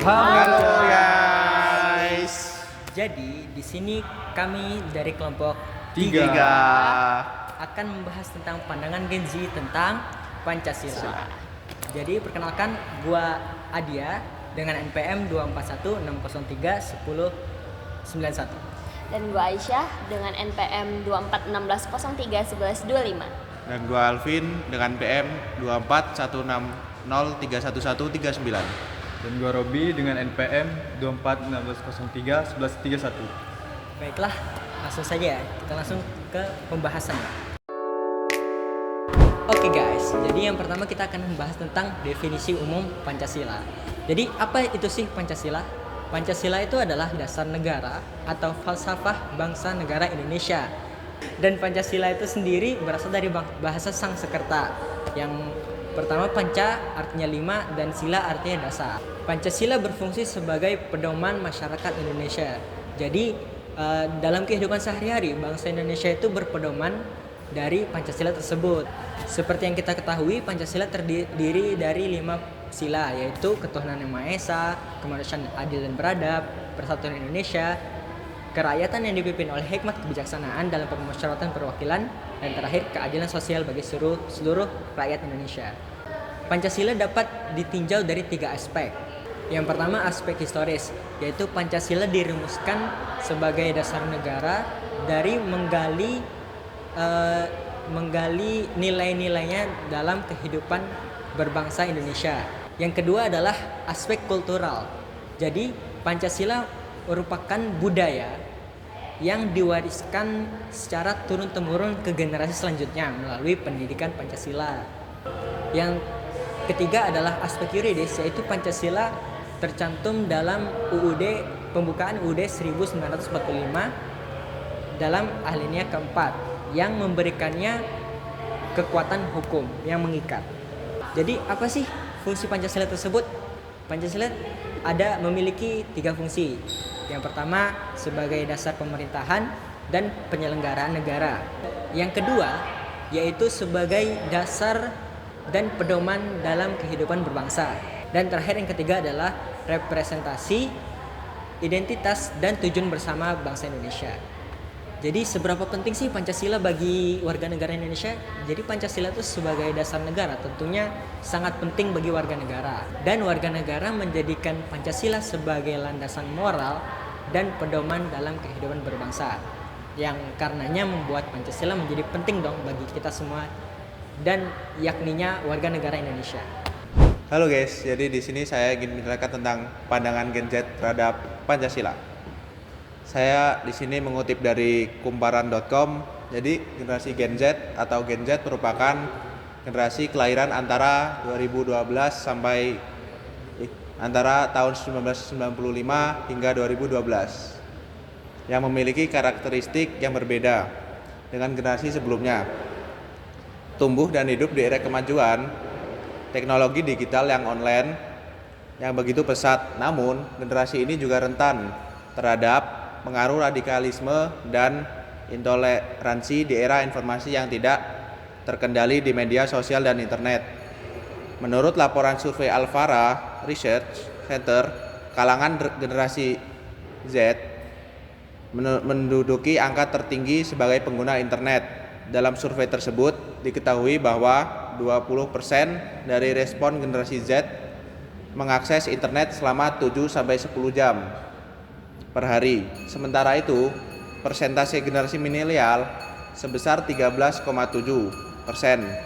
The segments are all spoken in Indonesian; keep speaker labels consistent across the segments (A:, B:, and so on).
A: Halo guys.
B: Jadi di sini kami dari kelompok
A: Tiga.
B: akan membahas tentang pandangan Gen Z tentang Pancasila. Jadi perkenalkan, gua Adia dengan NPM 2416031091.
C: Dan gua Aisyah dengan NPM 2416031125.
A: Dan gua Alvin dengan PM 2416031139.
D: Dan gua Robi dengan NPM 2416031131.
B: Baiklah, langsung saja kita langsung ke pembahasan. Oke guys, jadi yang pertama kita akan membahas tentang definisi umum Pancasila. Jadi apa itu sih Pancasila? Pancasila itu adalah dasar negara atau falsafah bangsa negara Indonesia. Dan Pancasila itu sendiri berasal dari bahasa Sanskerta yang pertama panca artinya 5 dan sila artinya dasar. Pancasila berfungsi sebagai pedoman masyarakat Indonesia. Jadi dalam kehidupan sehari-hari bangsa Indonesia itu berpedoman dari Pancasila tersebut. Seperti yang kita ketahui, Pancasila terdiri dari 5 sila, yaitu ketuhanan yang Maha Esa, kemanusiaan adil dan beradab, persatuan Indonesia, kerakyatan yang dipimpin oleh hikmat kebijaksanaan dalam permusyawaratan perwakilan, dan terakhir keadilan sosial bagi seluruh rakyat Indonesia. Pancasila dapat ditinjau dari 3 aspek. Yang pertama aspek historis, yaitu Pancasila dirumuskan sebagai dasar negara dari menggali nilai-nilainya dalam kehidupan berbangsa Indonesia. Yang kedua adalah aspek kultural. Jadi Pancasila merupakan budaya yang diwariskan secara turun-temurun ke generasi selanjutnya melalui pendidikan Pancasila. Yang ketiga adalah aspek yuridis, yaitu Pancasila tercantum dalam pembukaan UUD 1945 dalam alinea keempat yang memberikannya kekuatan hukum yang mengikat. Jadi apa sih fungsi Pancasila tersebut? Pancasila memiliki 3 fungsi. Yang pertama sebagai dasar pemerintahan dan penyelenggaraan negara. Yang kedua yaitu sebagai dasar dan pedoman dalam kehidupan berbangsa. Dan terakhir yang ketiga adalah representasi, identitas dan tujuan bersama bangsa Indonesia. Jadi seberapa penting sih Pancasila bagi warga negara Indonesia? Jadi Pancasila itu sebagai dasar negara tentunya sangat penting bagi warga negara. Dan warga negara menjadikan Pancasila sebagai landasan moral dan pedoman dalam kehidupan berbangsa. Yang karenanya membuat Pancasila menjadi penting dong bagi kita semua dan yakninya warga negara Indonesia.
A: Halo guys, jadi di sini saya ingin menjelaskan tentang pandangan Gen Z terhadap Pancasila. Saya di sini mengutip dari kumparan.com. Jadi generasi Gen Z atau Gen Z merupakan generasi kelahiran antara 2012 sampai antara tahun 1995 hingga 2012 yang memiliki karakteristik yang berbeda dengan generasi sebelumnya. Tumbuh dan hidup di era kemajuan teknologi digital yang online yang begitu pesat, namun generasi ini juga rentan terhadap pengaruh radikalisme dan intoleransi di era informasi yang tidak terkendali di media sosial dan internet. Menurut laporan survei Alfara Research Center, kalangan generasi Z menduduki angka tertinggi sebagai pengguna internet. Dalam survei tersebut diketahui bahwa 20% dari respon generasi Z mengakses internet selama 7-10 jam per hari. Sementara itu, persentase generasi milenial sebesar 13,7%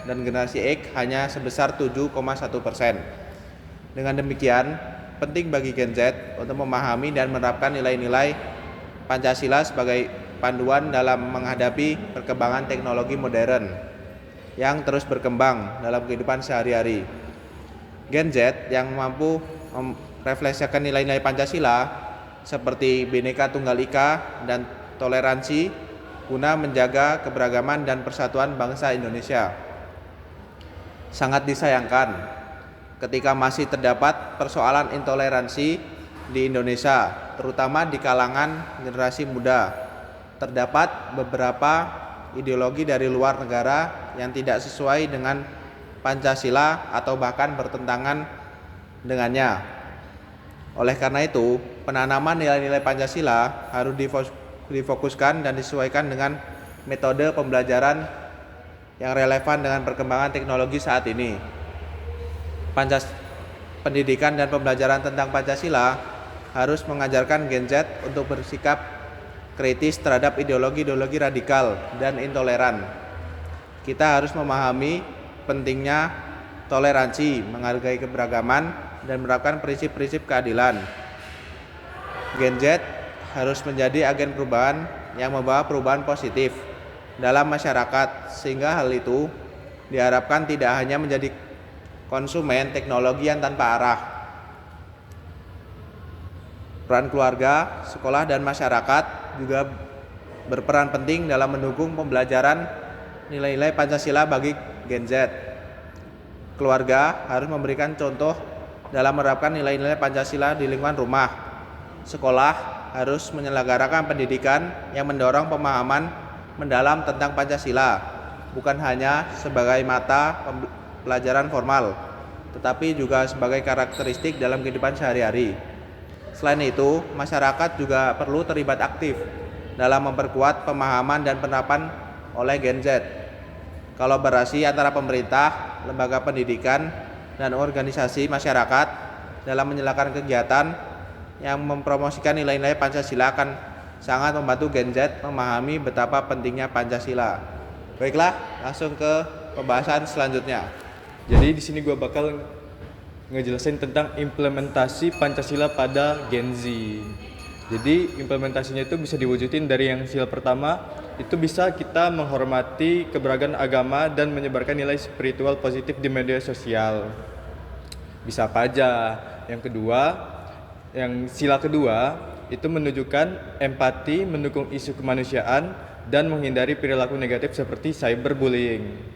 A: dan generasi X hanya sebesar 7,1%. Dengan demikian, penting bagi Gen Z untuk memahami dan menerapkan nilai-nilai Pancasila sebagai panduan dalam menghadapi perkembangan teknologi modern yang terus berkembang dalam kehidupan sehari-hari. Gen Z yang mampu merefleksikan nilai-nilai Pancasila seperti Bhinneka Tunggal Ika dan toleransi guna menjaga keberagaman dan persatuan bangsa Indonesia. Sangat disayangkan ketika masih terdapat persoalan intoleransi di Indonesia, terutama di kalangan generasi muda. Terdapat beberapa ideologi dari luar negara yang tidak sesuai dengan Pancasila atau bahkan bertentangan dengannya. Oleh karena itu, penanaman nilai-nilai Pancasila harus difokuskan dan disesuaikan dengan metode pembelajaran yang relevan dengan perkembangan teknologi saat ini. Pendidikan dan pembelajaran tentang Pancasila harus mengajarkan Gen Z untuk bersikap kritis terhadap ideologi-ideologi radikal dan intoleran. Kita harus memahami pentingnya toleransi, menghargai keberagaman, dan menerapkan prinsip-prinsip keadilan. Gen Z harus menjadi agen perubahan yang membawa perubahan positif dalam masyarakat, sehingga hal itu diharapkan tidak hanya menjadi konsumen teknologi yang tanpa arah. Peran keluarga, sekolah, dan masyarakat juga berperan penting dalam mendukung pembelajaran nilai-nilai Pancasila bagi Gen Z. Keluarga harus memberikan contoh dalam menerapkan nilai-nilai Pancasila di lingkungan rumah. Sekolah harus menyelenggarakan pendidikan yang mendorong pemahaman mendalam tentang Pancasila, bukan hanya sebagai mata pelajaran formal, tetapi juga sebagai karakteristik dalam kehidupan sehari-hari. Selain itu, masyarakat juga perlu terlibat aktif dalam memperkuat pemahaman dan penerapan oleh Gen Z. Kolaborasi antara pemerintah, lembaga pendidikan, dan organisasi masyarakat dalam menyelenggarakan kegiatan yang mempromosikan nilai-nilai Pancasila akan sangat membantu Gen Z memahami betapa pentingnya Pancasila. Baiklah, langsung ke pembahasan selanjutnya.
D: Jadi di sini gue bakal ngejelasin tentang implementasi Pancasila pada Gen Z. Jadi implementasinya itu bisa diwujudin dari yang sila pertama, itu bisa kita menghormati keberagaman agama dan menyebarkan nilai spiritual positif di media sosial. Bisa apa aja. Yang kedua, yang sila kedua itu menunjukkan empati, mendukung isu kemanusiaan, dan menghindari perilaku negatif seperti cyberbullying.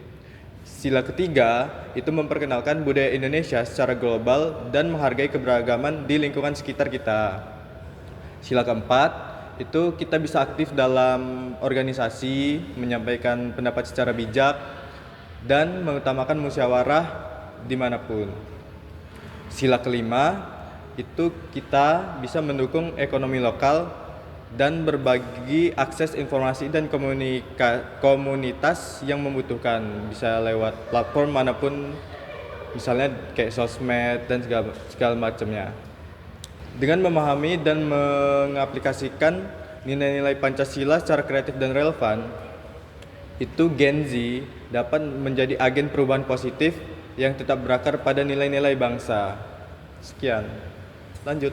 D: Sila ketiga itu memperkenalkan budaya Indonesia secara global dan menghargai keberagaman di lingkungan sekitar kita. Sila keempat itu kita bisa aktif dalam organisasi, menyampaikan pendapat secara bijak, dan mengutamakan musyawarah dimanapun. Sila kelima itu kita bisa mendukung ekonomi lokal dan berbagi akses informasi dan komunitas yang membutuhkan, bisa lewat platform manapun, misalnya kayak sosmed dan segala macamnya. Dengan memahami dan mengaplikasikan nilai-nilai Pancasila secara kreatif dan relevan, itu Gen Z dapat menjadi agen perubahan positif yang tetap berakar pada nilai-nilai bangsa. Sekian, lanjut.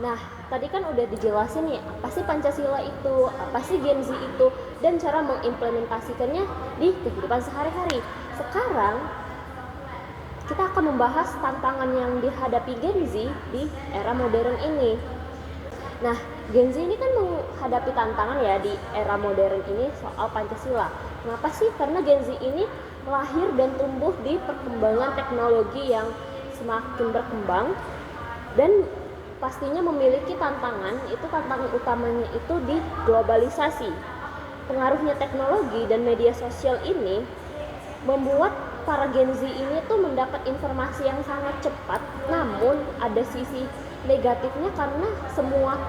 C: Nah, tadi kan udah dijelasin nih, apa sih Pancasila itu, apa sih Gen Z itu, dan cara mengimplementasikannya di kehidupan sehari-hari. Sekarang, kita akan membahas tantangan yang dihadapi Gen Z di era modern ini. Nah, Gen Z ini kan menghadapi tantangan ya di era modern ini soal Pancasila. Kenapa sih? Karena Gen Z ini lahir dan tumbuh di perkembangan teknologi yang semakin berkembang, dan pastinya memiliki tantangan utamanya itu di globalisasi. Pengaruhnya teknologi dan media sosial ini membuat para Gen Z ini tuh mendapat informasi yang sangat cepat, namun ada sisi negatifnya karena semua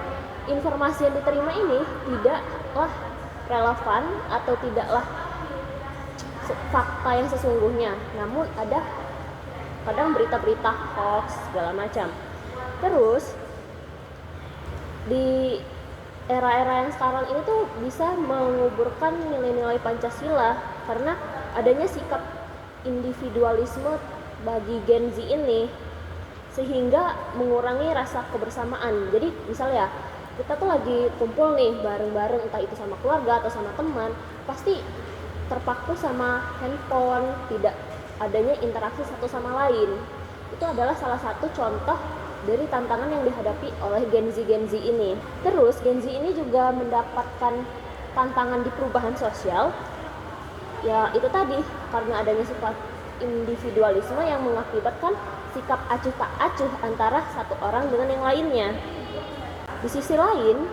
C: informasi yang diterima ini tidaklah relevan atau tidaklah fakta yang sesungguhnya, namun ada kadang berita-berita hoax segala macam. Terus di era-era yang sekarang ini tuh bisa menguburkan nilai-nilai Pancasila karena adanya sikap individualisme bagi Gen Z ini, sehingga mengurangi rasa kebersamaan. Jadi misalnya kita tuh lagi kumpul nih bareng-bareng, entah itu sama keluarga atau sama teman, pasti terpaku sama handphone, tidak adanya interaksi satu sama lain. Itu adalah salah satu contoh dari tantangan yang dihadapi oleh Gen Z ini. Terus Gen Z ini juga mendapatkan tantangan di perubahan sosial. Ya itu tadi, karena adanya sifat individualisme yang mengakibatkan sikap acuh tak acuh antara satu orang dengan yang lainnya. Di sisi lain,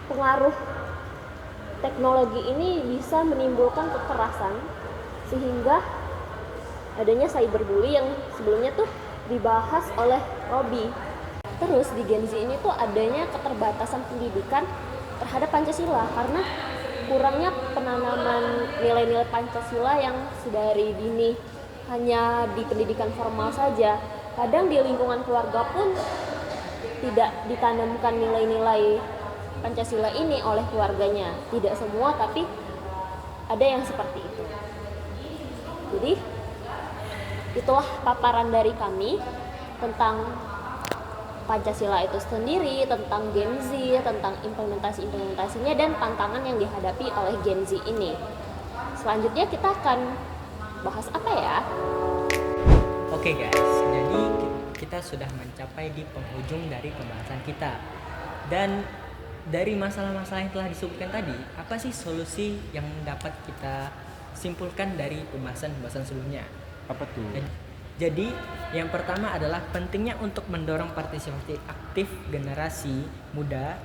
C: pengaruh teknologi ini bisa menimbulkan kekerasan, sehingga adanya cyberbully yang sebelumnya tuh dibahas oleh Robi. Terus di Gen Z ini tuh adanya keterbatasan pendidikan terhadap Pancasila karena kurangnya penanaman nilai-nilai Pancasila yang sedari dini hanya di pendidikan formal saja. Kadang di lingkungan keluarga pun tidak ditanamkan nilai-nilai Pancasila ini oleh keluarganya. Tidak semua, tapi ada yang seperti itu. Jadi itulah paparan dari kami tentang Pancasila itu sendiri, tentang Gen Z, tentang implementasinya dan tantangan yang dihadapi oleh Gen Z ini. Selanjutnya kita akan bahas apa ya?
B: Oke guys, jadi kita sudah mencapai di penghujung dari pembahasan kita. Dan dari masalah-masalah yang telah disebutkan tadi, apa sih solusi yang dapat kita simpulkan dari pembahasan sebelumnya?
D: Apa tuh?
B: Jadi yang pertama adalah pentingnya untuk mendorong partisipasi aktif generasi muda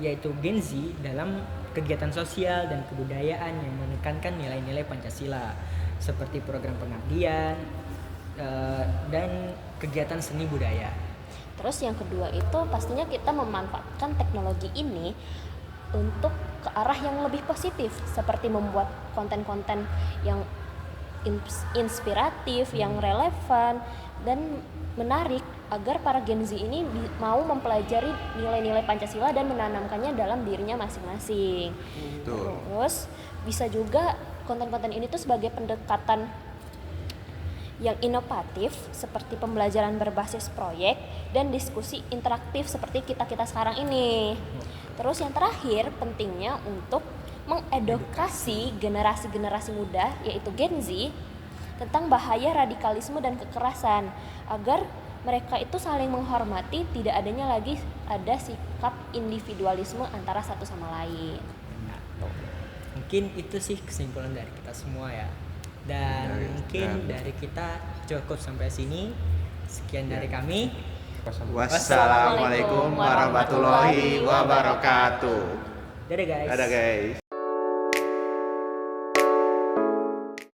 B: yaitu Gen Z dalam kegiatan sosial dan kebudayaan yang menekankan nilai-nilai Pancasila seperti program pengabdian dan kegiatan seni budaya.
C: Terus yang kedua itu pastinya kita memanfaatkan teknologi ini untuk ke arah yang lebih positif seperti membuat konten-konten yang inspiratif, yang relevan dan menarik agar para Gen Z ini mau mempelajari nilai-nilai Pancasila dan menanamkannya dalam dirinya masing-masing. Terus bisa juga konten-konten ini tuh sebagai pendekatan yang inovatif seperti pembelajaran berbasis proyek dan diskusi interaktif seperti kita sekarang ini. Terus yang terakhir pentingnya untuk mengedukasi generasi-generasi muda yaitu Gen Z tentang bahaya radikalisme dan kekerasan agar mereka itu saling menghormati, tidak adanya lagi ada sikap individualisme antara satu sama lain.
B: Mungkin itu sih kesimpulan dari kita semua ya. Dan mungkin dari kita cukup sampai sini. Sekian dari kami.
A: Wassalamualaikum warahmatullahi wabarakatuh.
B: Dadah guys.
A: Dadah guys.